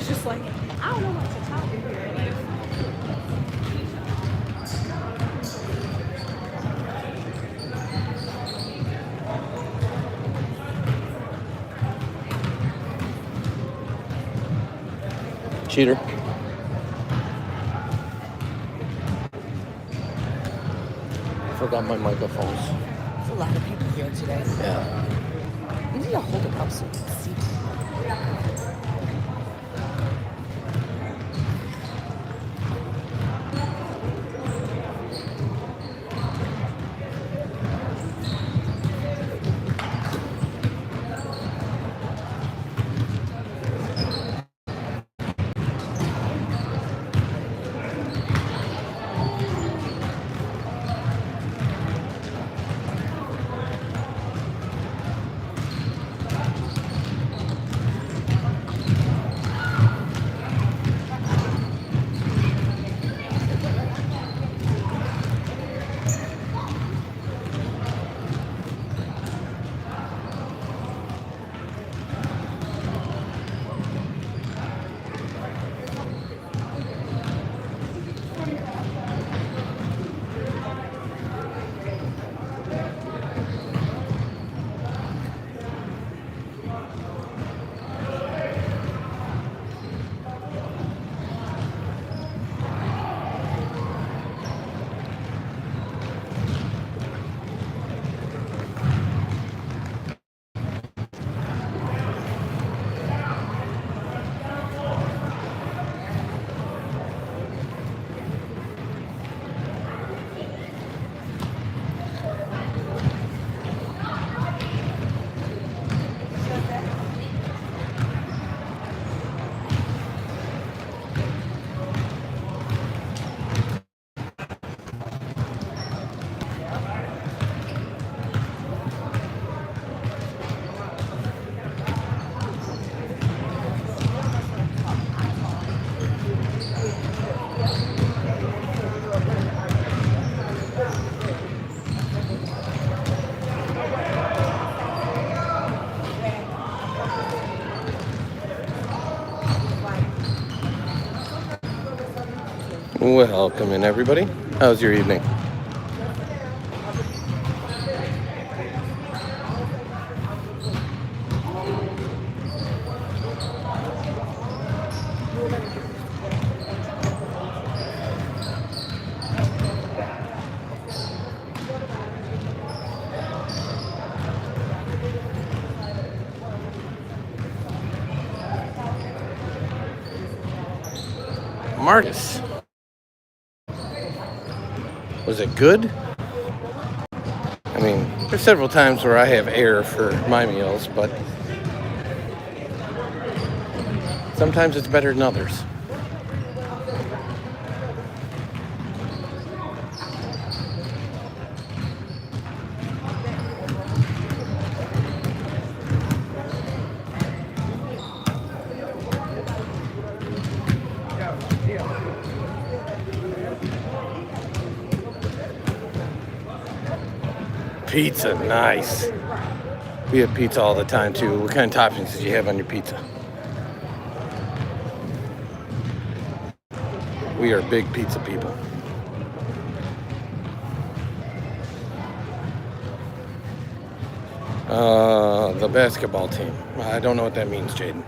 was just like, I don't know what to talk in here. Cheater. Forgot my microphones. There's a lot of people here today. Yeah. You need to hold it up so you can see. Welcome in, everybody. How's your evening? Marcus. Was it good? I mean, there's several times where I have air for my meals, but sometimes it's better than others. Pizza, nice. We have pizza all the time too. What kind of toppings did you have on your pizza? We are big pizza people. The basketball team. I don't know what that means, Jaden.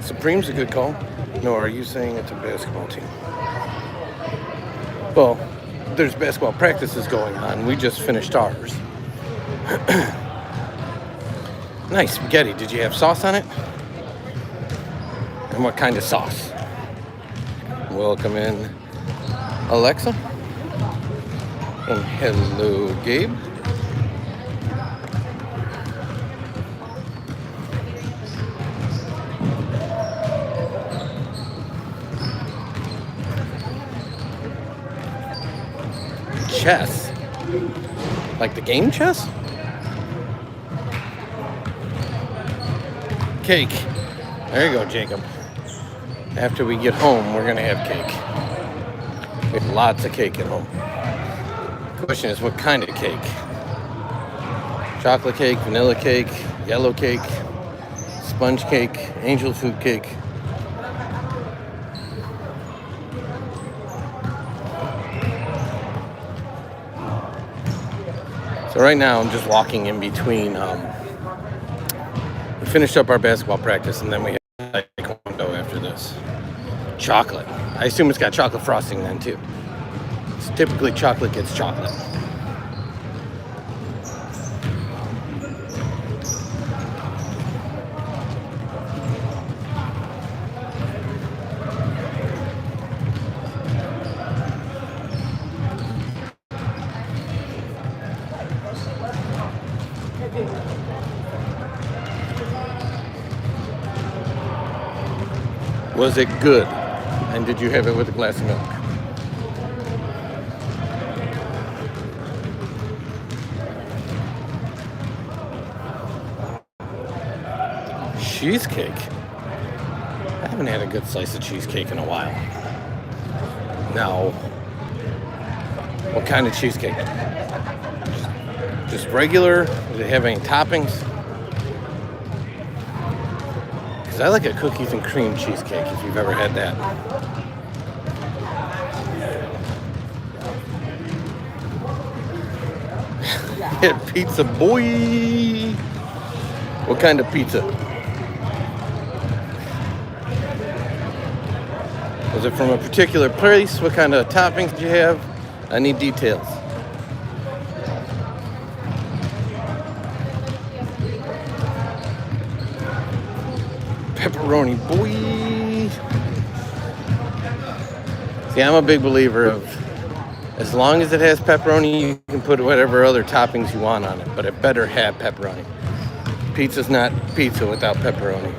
Supreme's a good call. No, are you saying it's a basketball team? Well, there's basketball practices going on. We just finished ours. Nice spaghetti. Did you have sauce on it? And what kind of sauce? Welcome in, Alexa. And hello, Gabe. Chess? Like the game chess? Cake. There you go, Jacob. After we get home, we're gonna have cake. We have lots of cake at home. The question is, what kind of cake? Chocolate cake, vanilla cake, yellow cake, sponge cake, angel food cake. So right now I'm just walking in between. We finished up our basketball practice and then we have taekwondo after this. Chocolate. I assume it's got chocolate frosting then too. It's typically chocolate gets chocolate. Was it good? And did you have it with a glass of milk? Cheesecake. I haven't had a good slice of cheesecake in a while. No. What kind of cheesecake? Just regular? Does it have any toppings? Because I like a cookies and cream cheesecake, if you've ever had that. Yeah, pizza boy. What kind of pizza? Was it from a particular place? What kind of toppings did you have? I need details. Pepperoni boy. See, I'm a big believer of as long as it has pepperoni, you can put whatever other toppings you want on it, but it better have pepperoni. Pizza's not pizza without pepperoni.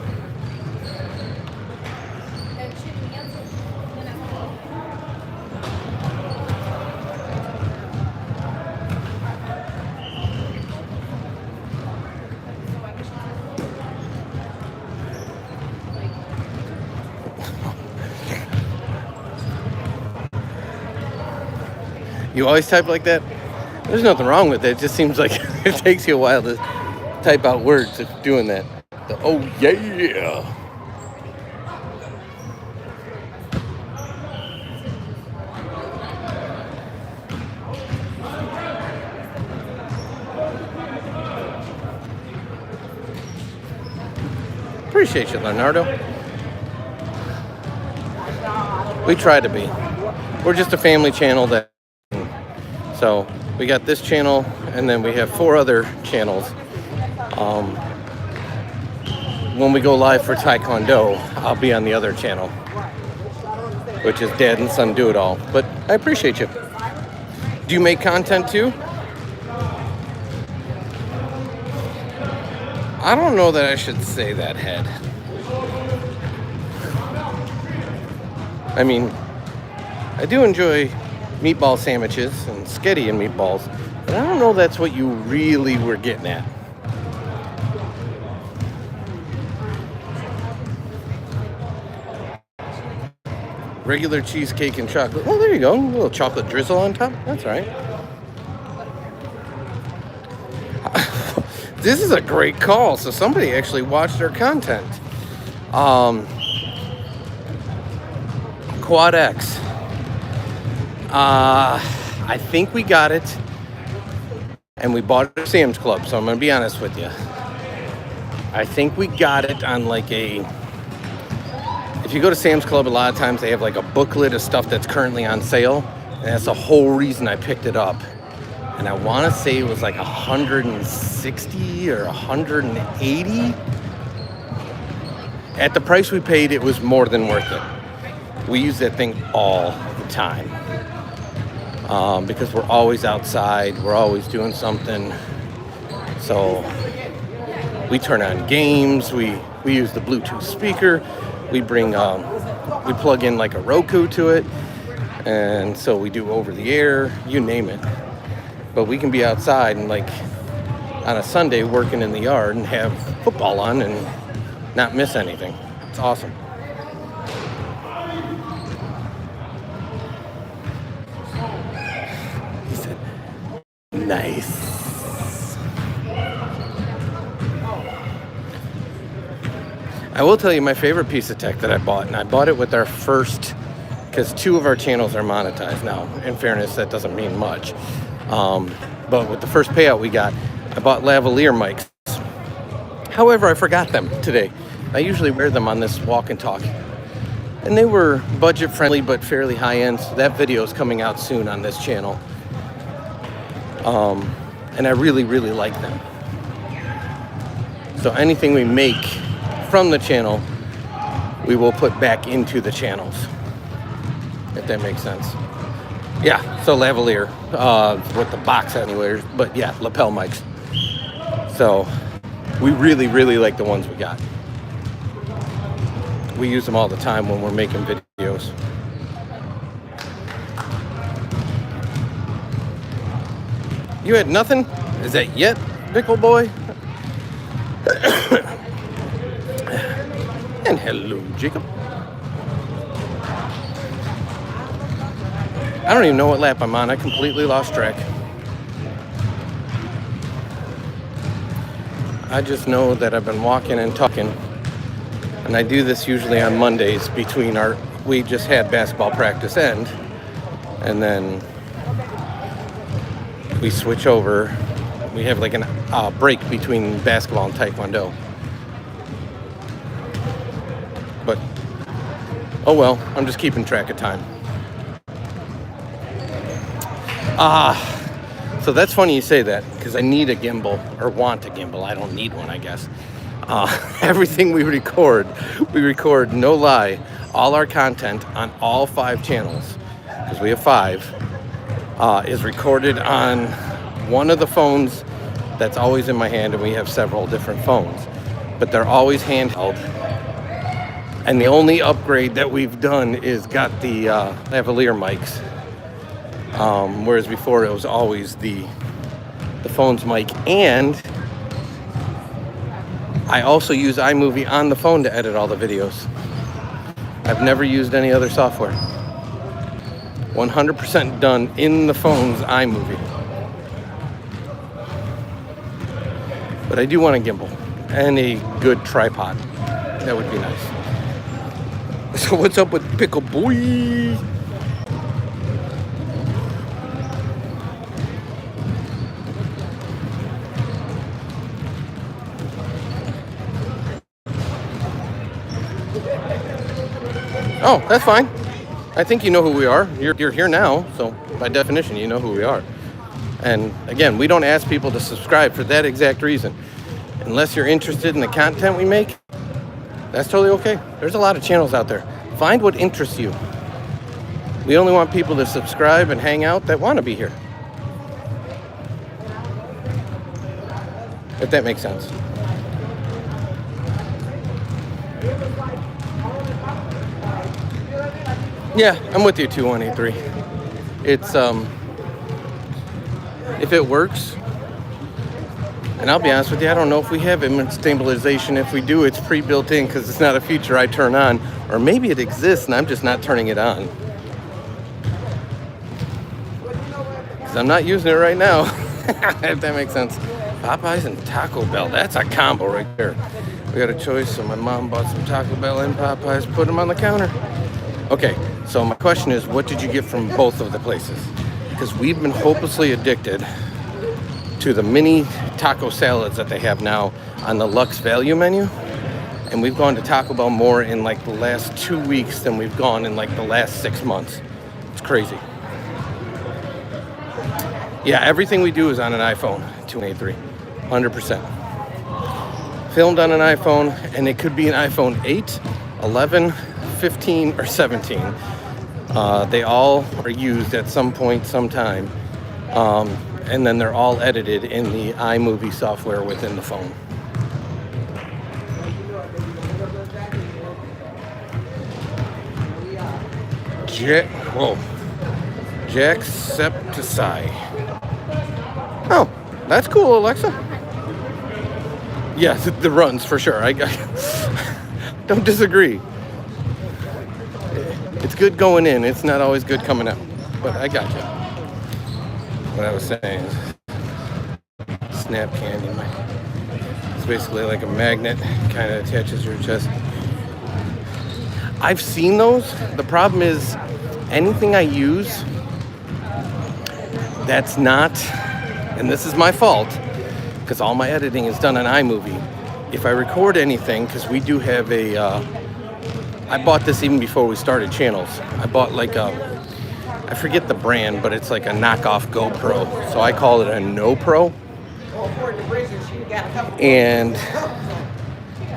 You always type like that? There's nothing wrong with it. It just seems like it takes you a while to type out words if doing that. Oh, yeah. Appreciate you, Leonardo. We try to be. We're just a family channel that. So we got this channel, and then we have 4 other channels. When we go live for Taekwondo, I'll be on the other channel, which is Dad and Son Do It All. But I appreciate you. Do you make content too? I don't know that I should say that, Head. I mean, I do enjoy meatball sandwiches and sketty and meatballs, but I don't know that's what you really were getting at. Regular cheesecake and chocolate. Oh, there you go. A little chocolate drizzle on top. That's right. This is a great call. So somebody actually watched our content. Quad X. I think we got it, and we bought it at Sam's Club, so I'm going to be honest with you. I think we got it on like a... If you go to Sam's Club, a lot of times they have like a booklet of stuff that's currently on sale, and that's the whole reason I picked it up. And I want to say it was like 160 or 180. At the price we paid, it was more than worth it. We use that thing all the time. Because we're always outside, we're always doing something. So we turn on games, we use the Bluetooth speaker, we plug in like a Roku to it, and so we do over the air, you name it. But we can be outside and like on a Sunday working in the yard and have football on and not miss anything. It's awesome. He said, nice. I will tell you my favorite piece of tech that I bought, and I bought it with our first, because 2 of our channels are monetized now. In fairness, that doesn't mean much. But with the first payout we got, I bought lavalier mics. However, I forgot them today. I usually wear them on this walk and talk. And they were budget friendly, but fairly high end. So that video is coming out soon on this channel. And I really, really like them. So anything we make from the channel, we will put back into the channels, if that makes sense. Yeah, so lavalier with the box anyways, but yeah, lapel mics. So we really, really like the ones we got. We use them all the time when we're making videos. You had nothing? Is that yet, Pickle Boy? And hello, Jacob. I don't even know what lap I'm on. I completely lost track. I just know that I've been walking and talking. And I do this usually on Mondays between we just had basketball practice end. And then we switch over. We have like a break between basketball and taekwondo. But, oh well, I'm just keeping track of time. So that's funny you say that, because I need a gimbal, or want a gimbal. I don't need one, I guess. Everything we record, no lie, all our content on all 5 channels, because we have 5, is recorded on one of the phones that's always in my hand, and we have several different phones, but they're always handheld. And the only upgrade that we've done is got the lavalier mics. Whereas before it was always the phone's mic. And I also use iMovie on the phone to edit all the videos. I've never used any other software. 100% done in the phone's iMovie. But I do want a gimbal and a good tripod. That would be nice. So what's up with Pickle Boy? Oh, that's fine. I think you know who we are. You're here now, so by definition, you know who we are. And again, we don't ask people to subscribe for that exact reason. Unless you're interested in the content we make, that's totally okay. There's a lot of channels out there. Find what interests you. We only want people to subscribe and hang out that want to be here. If that makes sense. Yeah, I'm with you, 2183. It's, if it works, and I'll be honest with you, I don't know if we have image stabilization. If we do, it's pre-built in because it's not a feature I turn on. Or maybe it exists and I'm just not turning it on. Because I'm not using it right now, if that makes sense. Popeyes and Taco Bell, that's a combo right there. We got a choice, so my mom bought some Taco Bell and Popeyes, put them on the counter. Okay, so my question is, what did you get from both of the places? Because we've been hopelessly addicted to the mini taco salads that they have now on the Luxe Value menu. And we've gone to Taco Bell more in like the last 2 weeks than we've gone in like the last 6 months. It's crazy. Yeah, everything we do is on an iPhone, 2183, 100%. Filmed on an iPhone, and it could be an iPhone 8, 11, 15, or 17. They all are used at some point, sometime. And then they're all edited in the iMovie software within the phone. Jacksepticeye. Oh, that's cool, Alexa. Yes, the runs for sure. I don't disagree. It's good going in. It's not always good coming out. But I got you. What I was saying is snap candy. It's basically like a magnet, kind of attaches to your chest. I've seen those. The problem is anything I use that's not, and this is my fault, because all my editing is done on iMovie. If I record anything, because we do have a, I bought this even before we started channels. I bought like a, I forget the brand, but it's like a knockoff GoPro. So I call it a NoPro. And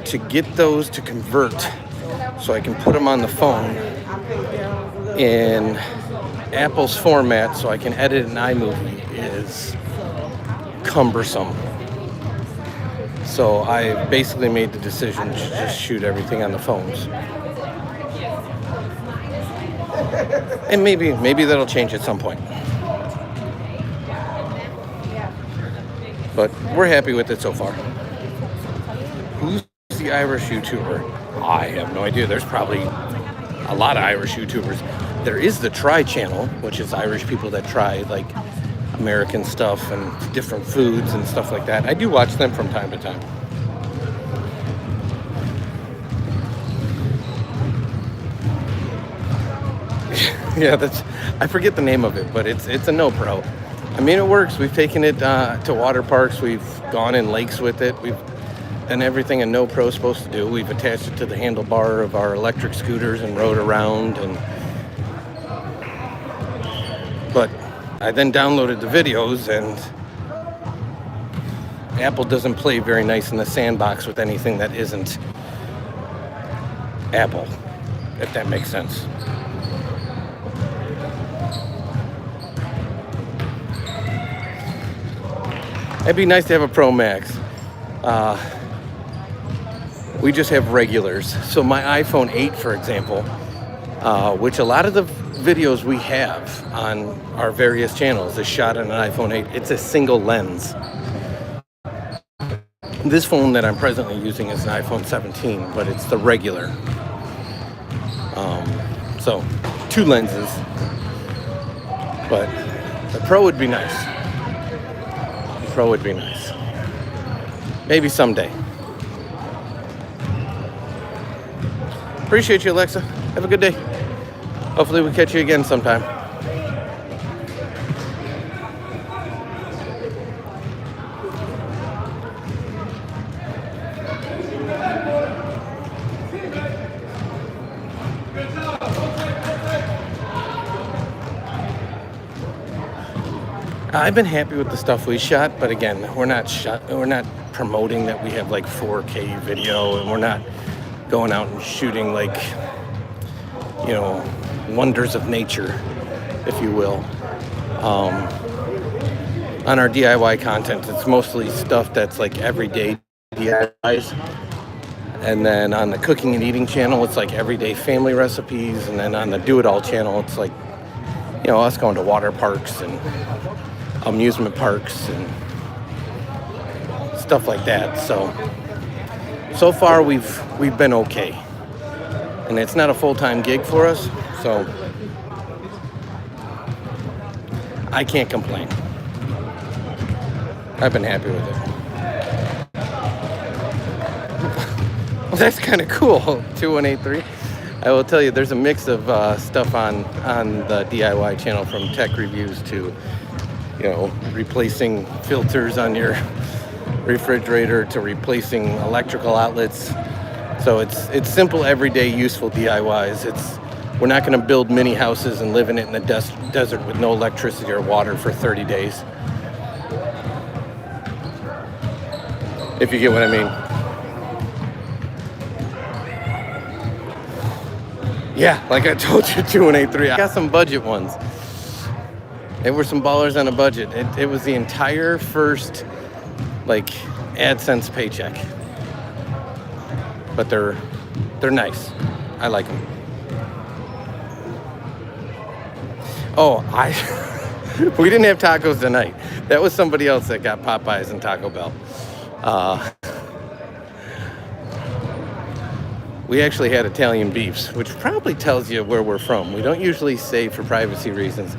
to get those to convert so I can put them on the phone in Apple's format so I can edit in iMovie is cumbersome. So I basically made the decision to just shoot everything on the phones. And maybe that'll change at some point. But we're happy with it so far. Who's the Irish YouTuber? I have no idea. There's probably a lot of Irish YouTubers. There is the Try channel, which is Irish people that try like American stuff and different foods and stuff like that. I do watch them from time to time. Yeah, I forget the name of it, but it's a NoPro. I mean, it works. We've taken it to water parks. We've gone in lakes with it. We've done everything a NoPro is supposed to do. We've attached it to the handlebar of our electric scooters and rode around. But I then downloaded the videos, and Apple doesn't play very nice in the sandbox with anything that isn't Apple, if that makes sense. It'd be nice to have a Pro Max. We just have regulars. So my iPhone 8, for example, which a lot of the videos we have on our various channels is shot on an iPhone 8. It's a single lens. This phone that I'm presently using is an iPhone 17, but it's the regular. So 2 lenses. But the Pro would be nice. Pro would be nice. Maybe someday. Appreciate you, Alexa. Have a good day. Hopefully we'll catch you again sometime. I've been happy with the stuff we shot, but again, we're not promoting that we have like 4K video, and we're not going out and shooting like, you know, wonders of nature, if you will. On our DIY content, it's mostly stuff that's like everyday DIYs. And then on the cooking and eating channel, it's like everyday family recipes. And then on the Do It All channel, it's like, you know, us going to water parks and amusement parks and stuff like that. So far we've been okay, and it's not a full-time gig for us, so I can't complain. I've been happy with it. Well, that's kind of cool. 2183. I will tell you, there's a mix of stuff on the DIY channel, from tech reviews to, you know, replacing filters on your refrigerator to replacing electrical outlets. So it's simple, everyday, useful DIYs. We're not going to build mini houses and live in it in the desert with no electricity or water for 30 days. If you get what I mean. Yeah, like I told you, 2183. I got some budget ones. They were some ballers on a budget. It was the entire first, like, AdSense paycheck. But they're nice. I like them. Oh, we didn't have tacos tonight. That was somebody else that got Popeyes and Taco Bell. we actually had Italian beefs, which probably tells you where we're from. We don't usually say, for privacy reasons,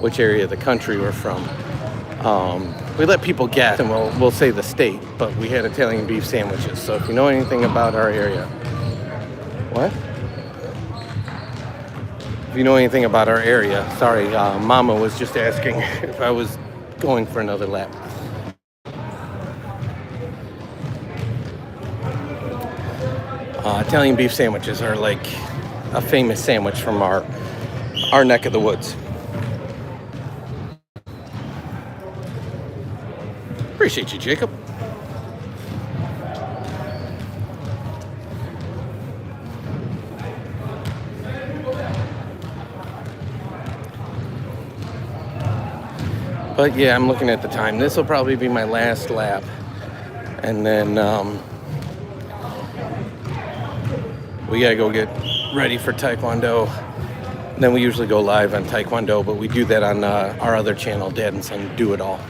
which area of the country we're from. We let people guess, and we'll say the state, but we had Italian beef sandwiches. So if you know anything about our area, what? If you know anything about our area, sorry, Mama was just asking if I was going for another lap. Italian beef sandwiches are like a famous sandwich from our neck of the woods. Appreciate you, Jacob. But yeah, I'm looking at the time. This will probably be my last lap. And then we gotta go get ready for Taekwondo. And then we usually go live on Taekwondo, but we do that on our other channel, Dad and Son Do It All.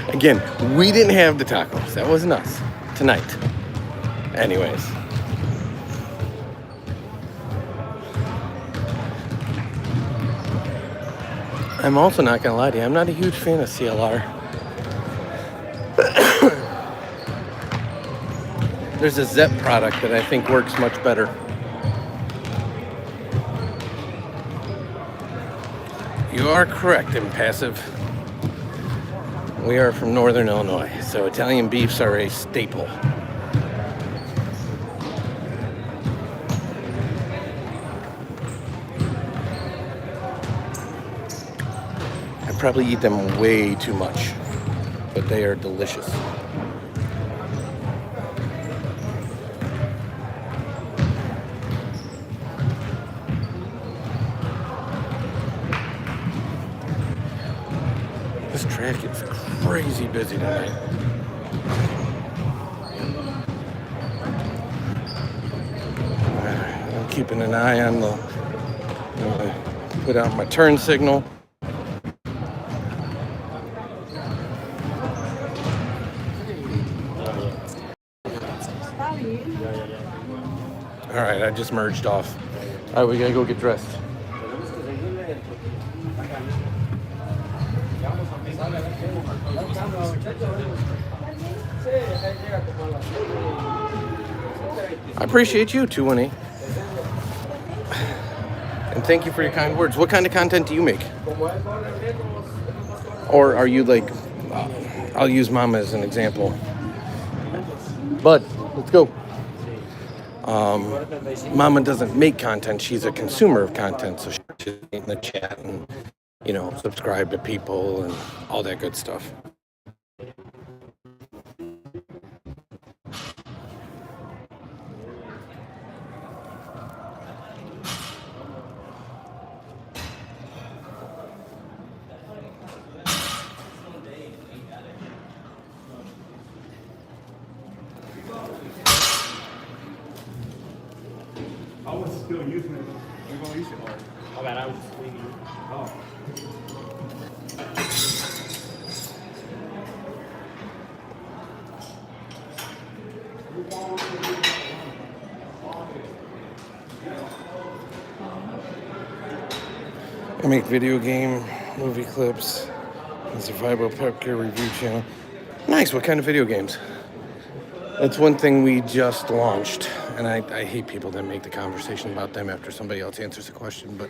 Again, we didn't have the tacos. That wasn't us tonight. Anyways. I'm also not gonna lie to you, I'm not a huge fan of CLR. There's a Zep product that I think works much better. You are correct, Impassive. We are from Northern Illinois, so Italian beefs are a staple. I probably eat them way too much, but they are delicious. This track is crazy busy tonight. I'm keeping an eye on put out my turn signal. All right, I just merged off. All right, we gotta go get dressed. I appreciate you, 218. And thank you for your kind words. What kind of content do you make? Or are you like, I'll use Mama as an example. Bud, let's go. Mama doesn't make content. She's a consumer of content. So she's in the chat and, you know, subscribe to people and all that good stuff. I was still using it. We're going to use it hard. Oh, man, I was just leaving you. Oh. I make video game, movie clips, and survival pep care review channel. Nice, what kind of video games? That's one thing we just launched, and I hate people that make the conversation about them after somebody else answers a question, but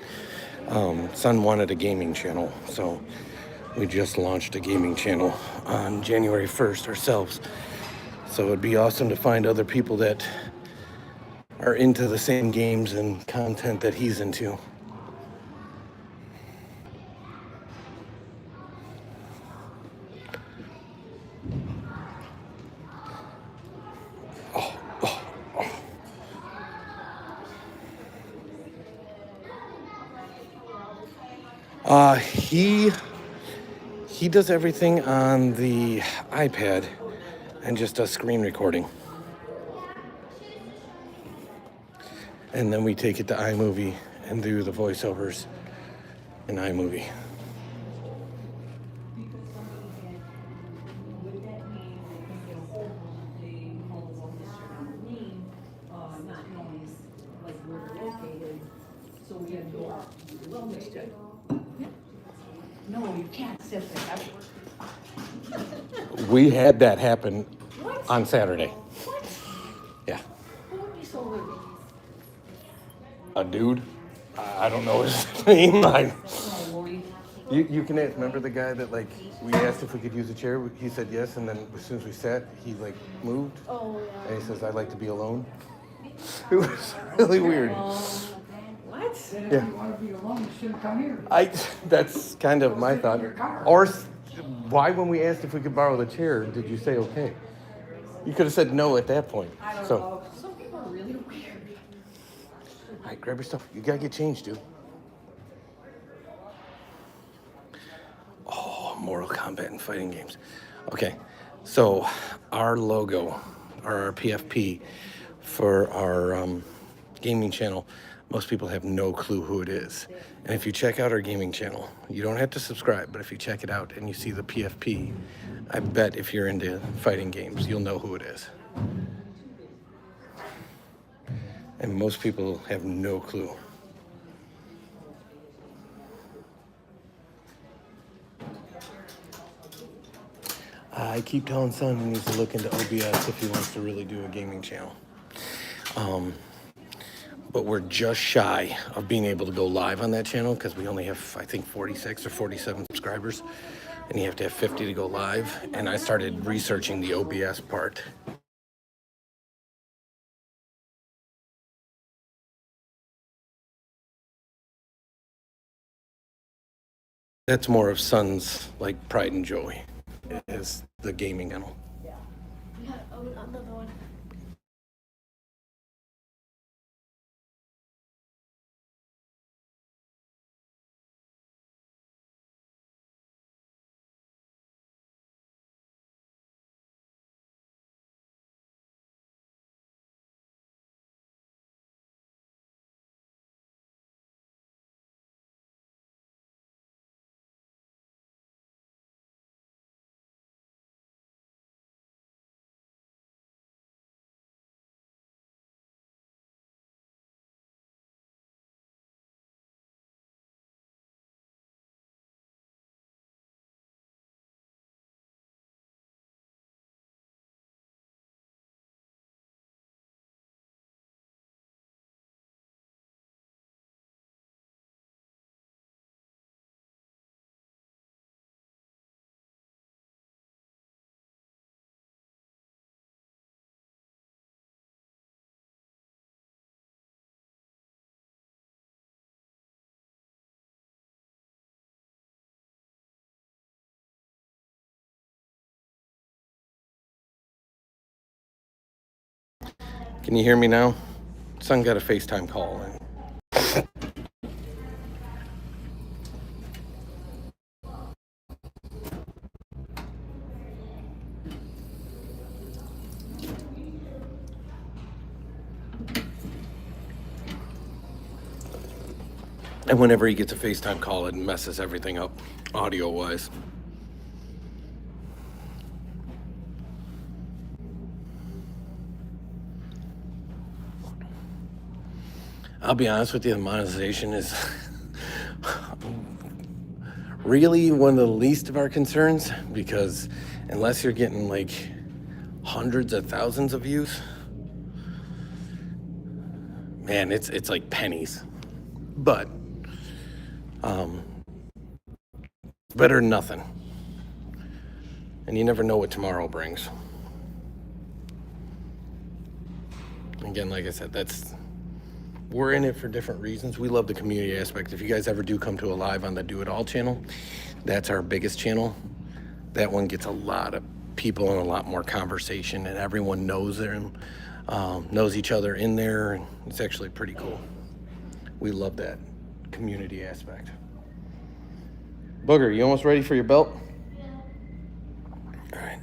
Son wanted a gaming channel, so we just launched a gaming channel on January 1st ourselves. So it'd be awesome to find other people that are into the same games and content that he's into. He does everything on the iPad and just does screen recording. And then we take it to iMovie and do the voiceovers in iMovie. No, you can't sit there. We had that happen on Saturday. Yeah. Who would be so rude? A dude. I don't know his name. Oh, Lordy. You can ask. Remember the guy that, like, we asked if we could use a chair? He said yes, and then as soon as we sat, he, like, moved. Oh, And he says, I'd like to be alone. It was really weird. what? Yeah. You want to be alone, you shouldn't come here. That's kind of my thought. Or why, when we asked if we could borrow the chair, did you say okay? You could have said no at that point. I don't So, know. Some people are really weird. all right, grab your stuff. You gotta get changed, dude. Oh, Mortal Kombat and fighting games. Okay, so our logo, or our PFP for our gaming channel, most people have no clue who it is. And if you check out our gaming channel, you don't have to subscribe, but if you check it out and you see the PFP, I bet if you're into fighting games, you'll know who it is. And most people have no clue. I keep telling son he needs to look into OBS if he wants to really do a gaming channel. But we're just shy of being able to go live on that channel because we only have, I think, 46 or 47 subscribers. And you have to have 50 to go live. And I started researching the OBS part. That's more of son's, like, pride and joy, is the gaming channel. Yeah. We got another one. Can you hear me now? Son got a FaceTime call. And whenever he gets a FaceTime call, it messes everything up, audio-wise. I'll be honest with you, the monetization is really one of the least of our concerns, because unless you're getting like hundreds of thousands of views, man, it's like pennies. But better than nothing. And you never know what tomorrow brings. Again, like I said, we're in it for different reasons. We love the community aspect. If you guys ever do come to a live on the Do It All channel, that's our biggest channel. That one gets a lot of people and a lot more conversation, and everyone knows them, knows each other in there, and it's actually pretty cool. We love that community aspect. Booger, you almost ready for your belt? All right.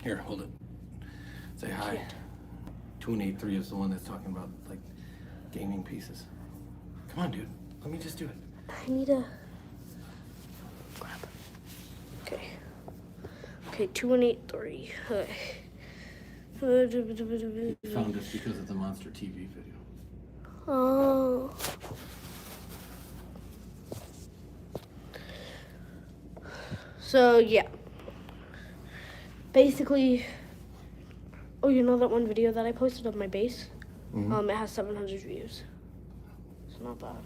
Here, hold it. Say hi. 2183 is the one that's talking about like gaming pieces. Come on, dude. Let me just do it. I need a grab. Okay. Okay, 2183. Found us because of the Monster TV video. Oh. So yeah. Basically, oh, you know that one video that I posted of my base? It has 700 views. It's not bad.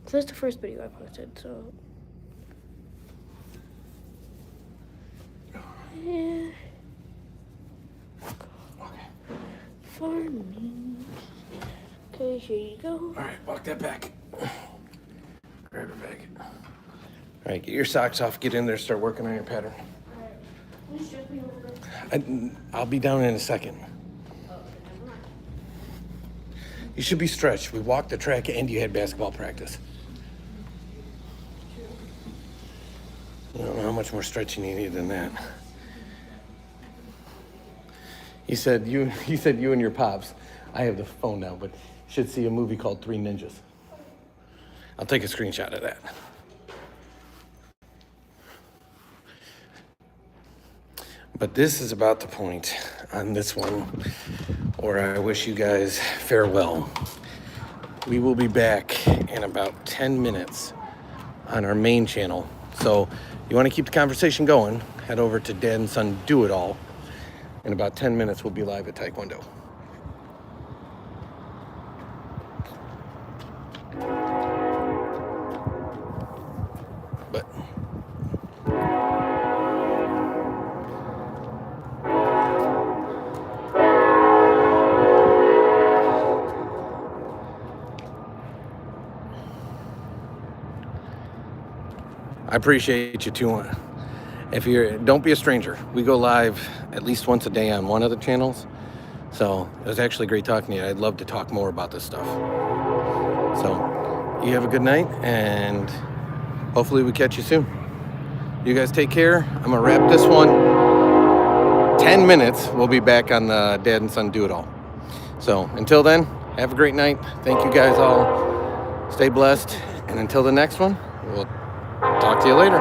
So that's the first video I posted, so. Yeah. Okay. Farming. Okay, here you go. All right, walk that back. Grab your bag. All right, get your socks off. Get in there. Start working on your pattern. I'll be down in a second. You should be stretched. We walked the track and you had basketball practice. I don't know how much more stretching you need than that. He said you and your pops. I have the phone now, but you should see a movie called Three Ninjas. I'll take a screenshot of that. But this is about the point on this one where I wish you guys farewell. We will be back in about 10 minutes on our main channel. So you want to keep the conversation going, head over to Dad and Son Do It All. In about 10 minutes, we'll be live at Taekwondo. But I appreciate you too. Don't be a stranger. We go live at least once a day on one of the channels. So it was actually great talking to you. I'd love to talk more about this stuff. So you have a good night and hopefully we catch you soon. You guys take care. I'm gonna wrap this one. 10 minutes, we'll be back on the Dad and Son Do It All. So until then, have a great night. Thank you guys all. Stay blessed. And until the next one, we'll talk to you later.